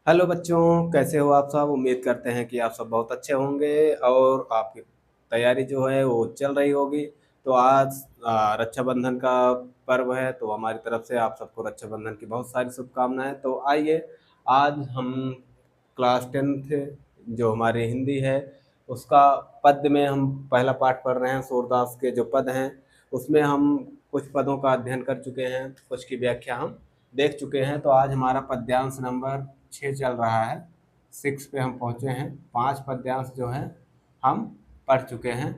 Hello बच्चों, कैसे हो आप सब। उम्मीद करते हैं कि आप सब बहुत अच्छे होंगे और आपकी तैयारी जो है वो चल रही होगी। तो आज रक्षाबंधन का पर्व है, तो हमारी तरफ से आप सबको रक्षाबंधन की बहुत सारी शुभकामनाएं। तो आइए, आज हम क्लास 10th जो हमारी हिंदी है उसका पद्य में हम पहला पाठ पढ़ रहे हैं। सूरदास के जो पद हैं उसमें हम कुछ पदों का अध्ययन कर चुके हैं, कुछ की व्याख्या हम देख चुके हैं। तो आज हमारा पद्यांश नंबर 6 चल रहा है। 6 पे हम पहुँचे हैं। 5 पद्यांश जो हैं हम पढ़ चुके हैं।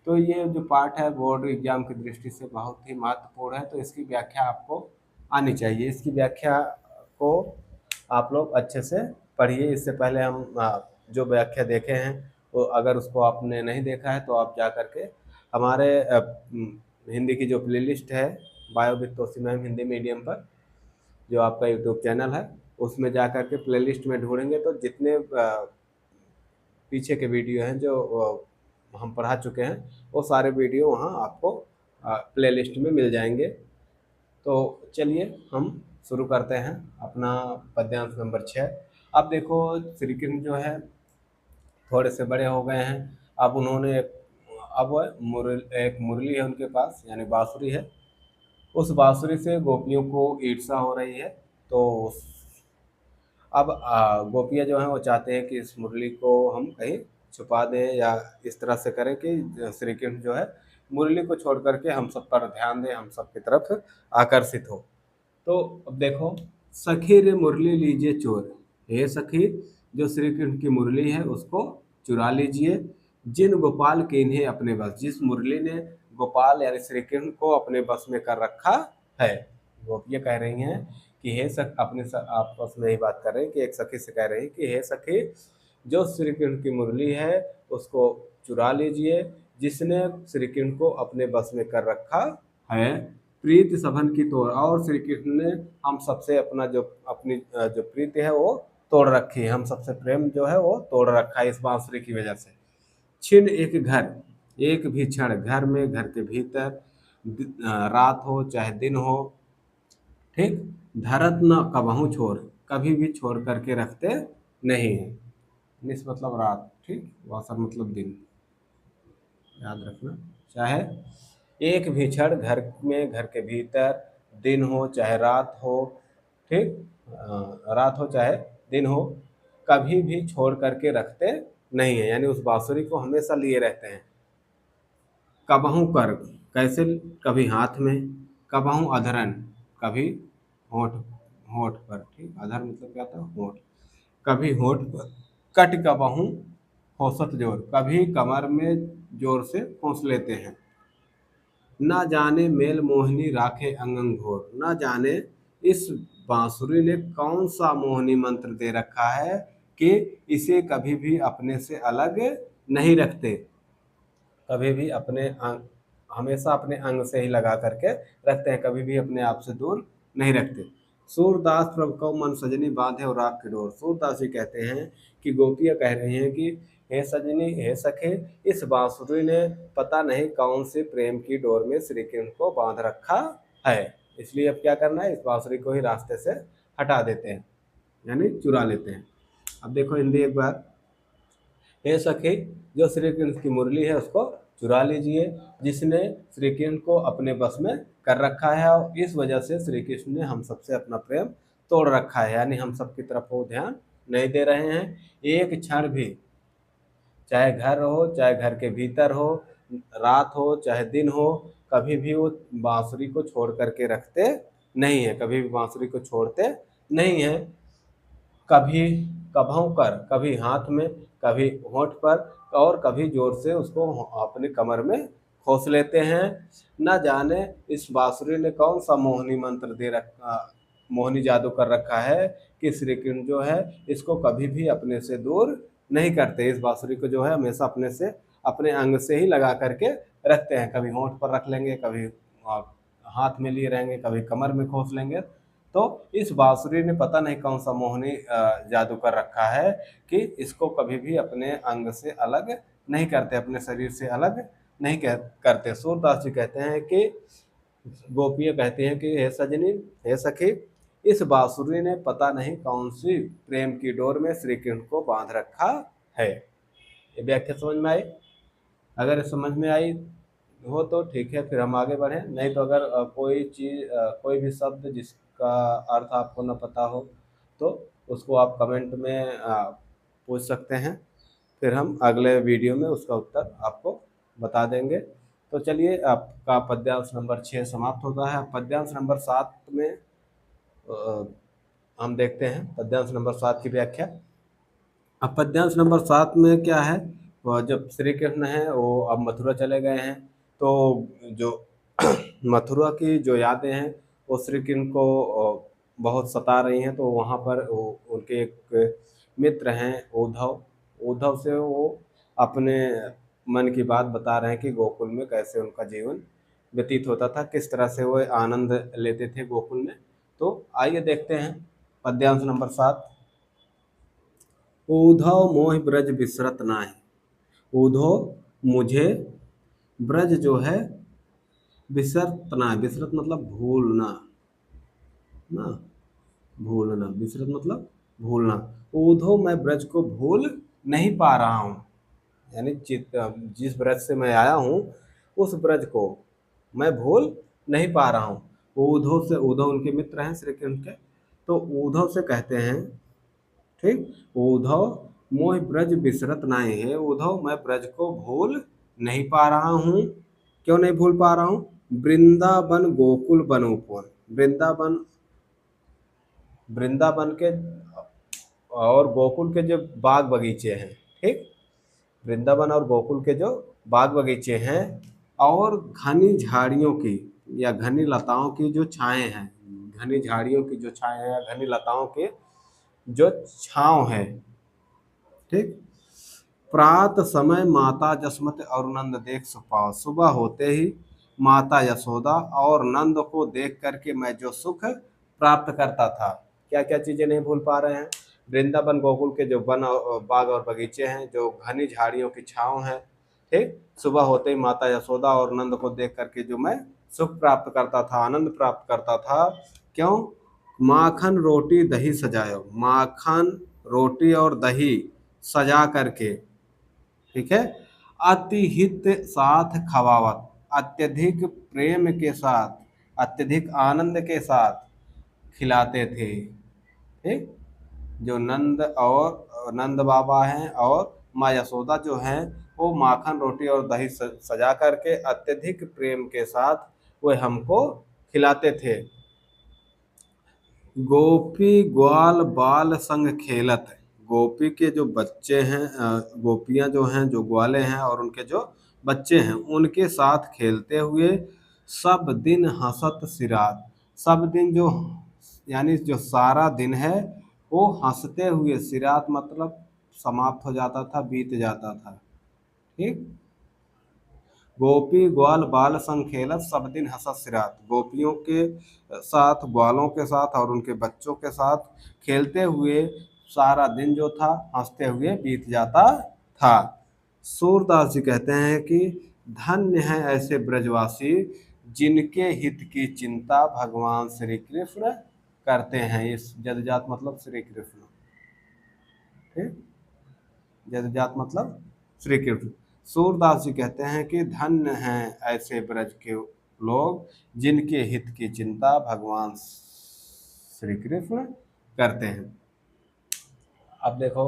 तो ये जो पाठ है बोर्ड एग्जाम की दृष्टि से बहुत ही महत्वपूर्ण है, तो इसकी व्याख्या आपको आनी चाहिए। इसकी व्याख्या को आप लोग अच्छे से पढ़िए। इससे पहले हम जो व्याख्या देखे हैं वो अगर उसको आपने नहीं देखा है तो आप जा करके हमारे हिंदी की जो प्लेलिस्ट है बायो विद तोसी मैम हिंदी मीडियम पर, जो आपका यूट्यूब चैनल है, उसमें जा कर के प्लेलिस्ट में ढूंढेंगे तो जितने पीछे के वीडियो हैं जो हम पढ़ा चुके हैं वो सारे वीडियो वहाँ आपको प्लेलिस्ट में मिल जाएंगे। तो चलिए हम शुरू करते हैं अपना पद्यांश नंबर 6। अब देखो, श्री कृष्ण जो है थोड़े से बड़े हो गए हैं। अब उन्होंने अब एक मुरली है उनके पास, यानी बांसुरी है। उस बांसुरी से गोपियों को ईर्ष्या हो रही है। तो अब गोपियाँ जो हैं वो चाहते हैं कि इस मुरली को हम कहीं छुपा दें या इस तरह से करें कि श्री कृष्ण जो है मुरली को छोड़ करके हम सब पर ध्यान दें, हम सब की तरफ आकर्षित हो। तो अब देखो, सखी रे मुरली लीजिए चोर, हे सखी जो श्री कृष्ण की मुरली है उसको चुरा लीजिए। जिन गोपाल के इन्हें अपने बस, जिस मुरली ने गोपाल यानी श्री कृष्ण को अपने बस में कर रखा है। गोपियाँ कह रही हैं कि हे सख, अपने आपस में ही बात कर रहे हैं कि एक सखी से कह रही हैं कि हे सखी जो श्री कृष्ण की मुरली है उसको चुरा लीजिए, जिसने श्री कृष्ण को अपने बस में कर रखा है। प्रीति सभन की तोड़, और श्री कृष्ण ने हम सबसे अपना जो अपनी जो प्रीति है वो तोड़ रखी है। हम सबसे प्रेम जो है वो तोड़ रखा है इस बांसुरी की वजह से। छिन एक घर, एक भी क्षण घर में, घर के भीतर, रात हो चाहे दिन हो, ठीक, धरत न कबहू छोड़, कभी भी छोड़ करके रखते नहीं है। निस मतलब रात, ठीक, वासर मतलब दिन, याद रखना। चाहे एक भी क्षण घर में, घर के भीतर, दिन हो चाहे रात हो, ठीक, रात हो चाहे दिन हो, कभी भी छोड़ करके रखते नहीं है, यानी उस बांसुरी को हमेशा लिए रहते हैं। कबहू कर, कैसे, कभी हाथ में, कबहू अधरन, कभी होठ, होठ पर, ठीक, अधर मतलब क्या था, होठ, कभी होठ पर, कट कबहू औसत जोर, कभी कमर में जोर से खोस लेते हैं। ना जाने मेल मोहिनी राखे अंग अंग घोर, ना जाने इस बांसुरी ने कौन सा मोहिनी मंत्र दे रखा है कि इसे कभी भी अपने से अलग नहीं रखते। कभी भी अपने अंग, हमेशा अपने अंग से ही लगा करके रखते हैं, कभी भी अपने आप से दूर नहीं रखते। सूरदास प्रभु को मन सजनी बांधे और राख की डोर, सूरदास जी कहते हैं कि गोपियाँ कह रही हैं कि हे सजनी, हे सखे, इस बांसुरी ने पता नहीं कौन से प्रेम की डोर में श्री कृष्ण को बांध रखा है। इसलिए अब क्या करना है, इस बांसुरी को ही रास्ते से हटा देते हैं, यानी चुरा लेते हैं। अब देखो हिंदी एक बार, हे सखी जो श्री कृष्ण की मुरली है उसको चुरा लीजिए, जिसने श्री कृष्ण को अपने बस में कर रखा है और इस वजह से श्री कृष्ण ने हम सबसे अपना प्रेम तोड़ रखा है, यानी हम सबकी तरफ वो ध्यान नहीं दे रहे हैं। एक क्षण भी, चाहे घर हो चाहे घर के भीतर हो, रात हो चाहे दिन हो, कभी भी वो बांसुरी को छोड़ करके रखते नहीं है, कभी भी बांसुरी को छोड़ते नहीं है। कभी कभों कर, कभी हाथ में, कभी होंठ पर, और कभी जोर से उसको अपने कमर में खोस लेते हैं। न जाने इस बांसुरी ने कौन सा मोहिनी मंत्र दे रखा, मोहिनी जादू कर रखा है कि श्री कृष्ण जो है इसको कभी भी अपने से दूर नहीं करते। इस बांसुरी को जो है हमेशा अपने से, अपने अंग से ही लगा करके रखते हैं। कभी होंठ पर रख लेंगे, कभी हाथ में लिए रहेंगे, कभी कमर में खोस लेंगे। तो इस बांसुरी ने पता नहीं कौन सा मोहिनी जादू कर रखा है कि इसको कभी भी अपने अंग से अलग नहीं करते, अपने शरीर से अलग नहीं करते। सूरदास जी कहते हैं कि गोपियाँ कहती हैं कि हे सजनी, हे सखी, इस बांसुरी ने पता नहीं कौन सी प्रेम की डोर में श्री कृष्ण को बांध रखा है। ये व्याख्या समझ में आई? अगर समझ में आई हो तो ठीक है, फिर हम आगे बढ़ें। नहीं तो अगर कोई चीज़ कोई भी शब्द जिसका अर्थ आपको न पता हो तो उसको आप कमेंट में पूछ सकते हैं, फिर हम अगले वीडियो में उसका उत्तर आपको बता देंगे। तो चलिए, आपका पद्यांश नंबर 6 समाप्त होता है। पद्यांश नंबर 7 में अ, हम देखते हैं पद्यांश नंबर 7 की व्याख्या। अब पद्यांश नंबर 7 में क्या है, वह जब श्री कृष्ण हैं वो अब मथुरा चले गए हैं, तो जो मथुरा की जो यादें हैं वो श्री कृष्ण को बहुत सता रही हैं। तो वहाँ पर वो उनके एक मित्र हैं उद्धव, उद्धव से वो अपने मन की बात बता रहे हैं कि गोकुल में कैसे उनका जीवन व्यतीत होता था, किस तरह से वो आनंद लेते थे गोकुल में। तो आइए देखते हैं पद्यांश नंबर 7। उद्धव मोहि ब्रज बिसरत नाहि। उद्धव मुझे ब्रज जो है बिसरत ना, बिसरत मतलब भूलना ना, भूलना, बिसरत मतलब भूलना। उद्धव मैं ब्रज को भूल नहीं पा रहा हूँ, यानी जिस ब्रज से मैं आया हूँ उस ब्रज को मैं भूल नहीं पा रहा हूँ। उद्धव से, उद्धव उनके मित्र हैं श्री कृष्ण के, तो उद्धव से कहते हैं, ठीक, उद्धव मोह ब्रज बिसरत नाहि है। उद्धव मैं ब्रज को भूल नहीं पा रहा हूँ। क्यों नहीं भूल पा रहा हूँ? वृंदावन गोकुल बनोपवन, वृंदावन, वृंदावन के और गोकुल के जो बाग बगीचे हैं, ठीक, वृंदावन और गोकुल के जो बाग बगीचे हैं और घनी झाड़ियों की या घनी लताओं की जो छाएं हैं, घनी झाड़ियों की जो छाएं हैं या घनी लताओं के जो छांव है, ठीक। प्रात समय माता जसमत और नंद देख सुपाव, सुबह होते ही माता यशोदा और नंद को देख करके मैं जो सुख प्राप्त करता था। क्या क्या चीजें नहीं भूल पा रहे हैं? वृंदावन गोकुल के जो वन बाग और बगीचे हैं, जो घनी झाड़ियों की छांव है, ठीक। सुबह होते ही माता यशोदा और नंद को देख करके जो मैं सुख प्राप्त करता था, आनंद प्राप्त करता था। क्यों? माखन रोटी दही सजायो, माखन रोटी और दही सजा करके, ठीक है, अतिहित साथ खवावत, अत्यधिक प्रेम के साथ, अत्यधिक आनंद के साथ खिलाते थे, ठीक। जो नंद और नंद बाबा हैं और माँ यशोदा जो हैं, वो माखन रोटी और दही सजा करके अत्यधिक प्रेम के साथ वो हमको खिलाते थे। गोपी ग्वाल बाल संग खेलत, गोपी के जो बच्चे हैं, गोपियां जो हैं, जो ग्वाले हैं और उनके जो बच्चे हैं उनके साथ खेलते हुए सब दिन हंसत सिरात, सब दिन जो, यानी जो सारा दिन है वो हंसते हुए, सिरात मतलब समाप्त हो जाता था, बीत जाता था, ठीक। गोपी ग्वाल बाल संग खेलत सब दिन हंसत सिरात, गोपियों के साथ, ग्वालों के साथ और उनके बच्चों के साथ खेलते हुए सारा दिन जो था हंसते हुए बीत जाता था। सूरदास जी कहते हैं कि धन्य है ऐसे ब्रजवासी जिनके हित की चिंता भगवान श्री कृष्ण करते हैं। इस जदजात मतलब श्री कृष्ण, ठीक, जदजात मतलब श्री कृष्ण। सूरदास जी कहते हैं कि धन्य हैं ऐसे ब्रज के लोग जिनके हित की चिंता भगवान श्री कृष्ण करते हैं। अब देखो,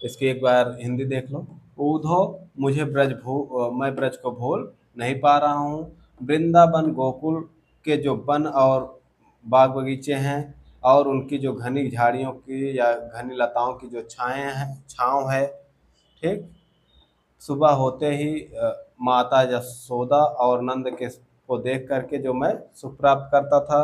इसकी एक बार हिंदी देख लो। उद्धव मुझे मैं ब्रज को भूल नहीं पा रहा हूँ। वृंदावन गोकुल के जो वन और बाग बगीचे हैं और उनकी जो घनी झाड़ियों की या घनी लताओं की जो छाएं हैं, छाँव है, ठीक। सुबह होते ही माता यशोदा और नंद के को देख करके जो मैं सुख प्राप्त करता था।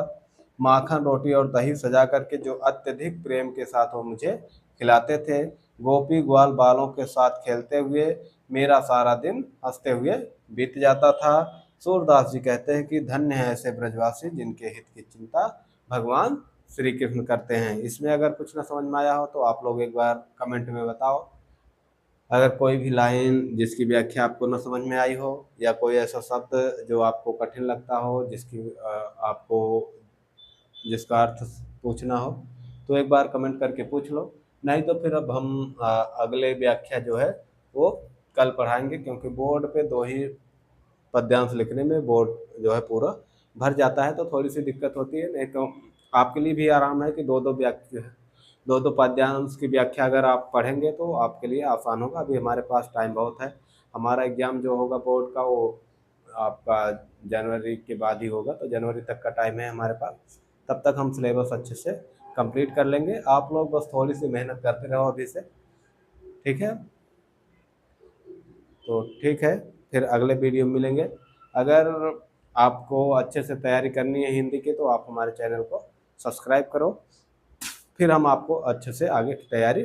माखन रोटी और दही सजा करके जो अत्यधिक प्रेम के साथ वो मुझे खिलाते थे। गोपी ग्वाल बालों के साथ खेलते हुए मेरा सारा दिन हंसते हुए बीत जाता था। सूरदास जी कहते हैं कि धन्य है ऐसे ब्रजवासी जिनके हित की चिंता भगवान श्री कृष्ण करते हैं। इसमें अगर कुछ ना समझ में आया हो तो आप लोग एक बार कमेंट में बताओ। अगर कोई भी लाइन जिसकी व्याख्या आपको न समझ में आई हो या कोई ऐसा शब्द जो आपको कठिन लगता हो, जिसकी आपको जिसका अर्थ पूछना हो तो एक बार कमेंट करके पूछ लो, नहीं तो फिर अब हम अगले व्याख्या जो है वो कल पढ़ाएंगे, क्योंकि बोर्ड पे 2 ही पद्यांश लिखने में बोर्ड जो है पूरा भर जाता है, तो थोड़ी सी दिक्कत होती है। नहीं तो आपके लिए भी आराम है कि दो दो पद्यांश की व्याख्या अगर आप पढ़ेंगे तो आपके लिए आसान होगा। अभी हमारे पास टाइम बहुत है, हमारा एग्जाम जो होगा बोर्ड का वो आपका जनवरी के बाद ही होगा, तो जनवरी तक का टाइम है हमारे पास। तब तक हम सिलेबस अच्छे से कंप्लीट कर लेंगे। आप लोग बस थोड़ी सी मेहनत करते रहो अभी से, ठीक है? तो ठीक है, फिर अगले वीडियो में मिलेंगे। अगर आपको अच्छे से तैयारी करनी है हिंदी की तो आप हमारे चैनल को सब्सक्राइब करो, फिर हम आपको अच्छे से आगे की तैयारी